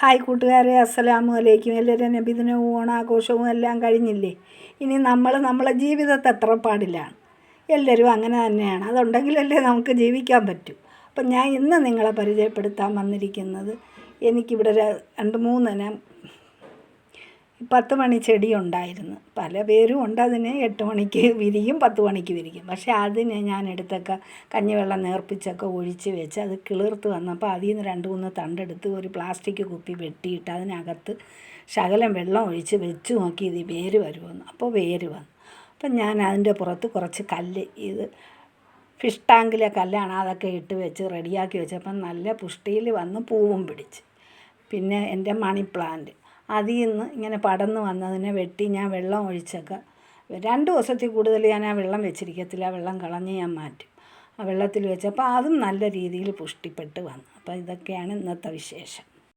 Hi കൂട്ടുകാരെ, അസ്സലാമു അലൈക്കും. എല്ലാവരും നബിദിനവും ഓണാഘോഷവും എല്ലാം കഴിഞ്ഞില്ലേ? ഇനി നമ്മളെ ജീവിതത്തെ തത്രപ്പാടിലാണ്. എല്ലാവരും അങ്ങനെ തന്നെയാണ്. അതുണ്ടെങ്കിലല്ലേ നമുക്ക് ജീവിക്കാൻ പറ്റൂ. അപ്പം ഞാൻ ഇന്ന് നിങ്ങളെ പരിചയപ്പെടുത്താൻ വന്നിരിക്കുന്നത്, എനിക്കിവിടെ 2-3 ഇനം 10 മണി ചെടി ഉണ്ടായിരുന്നു. പല പേരും ഉണ്ട്. അതിന് 8 മണിക്ക് വിരിയും, 10 മണിക്ക് വിരിക്കും. പക്ഷേ അതിന് ഞാൻ എടുത്തൊക്കെ കഞ്ഞിവെള്ളം നേർപ്പിച്ചൊക്കെ ഒഴിച്ച് വെച്ച് അത് കിളിർത്ത് വന്നപ്പോൾ അതിൽ നിന്ന് 2-3 തണ്ടെടുത്ത് ഒരു പ്ലാസ്റ്റിക് കുപ്പി വെട്ടിയിട്ട് അതിനകത്ത് ശകലം വെള്ളം ഒഴിച്ച് വെച്ച് നോക്കി ഇത് വേര് വരുമെന്ന്. അപ്പോൾ വേര് വന്നു. അപ്പം ഞാൻ അതിൻ്റെ പുറത്ത് കുറച്ച് കല്ല്, ഇത് ഫിഷ് ടാങ്കിലെ കല്ലാണ്, അതൊക്കെ ഇട്ട് വെച്ച് റെഡിയാക്കി വെച്ചപ്പം നല്ല പുഷ്ടിയിൽ വന്ന് പൂവും പിടിച്ച്. പിന്നെ എൻ്റെ മണി പ്ലാന്റ് അതിൽ നിന്ന് ഇങ്ങനെ പടർന്ന് വന്നതിനെ വെട്ടി ഞാൻ വെള്ളം ഒഴിച്ചൊക്കെ 2 ദിവസത്തിൽ കൂടുതൽ ഞാൻ ആ വെള്ളം വെച്ചിരിക്കത്തില്ല. വെള്ളം കളഞ്ഞ് ഞാൻ മാറ്റും. ആ വെള്ളത്തിൽ വെച്ചപ്പോൾ അതും നല്ല രീതിയിൽ പുഷ്ടിപ്പെട്ട് വന്നു. അപ്പോൾ ഇതൊക്കെയാണ് ഇന്നത്തെ വിശേഷം.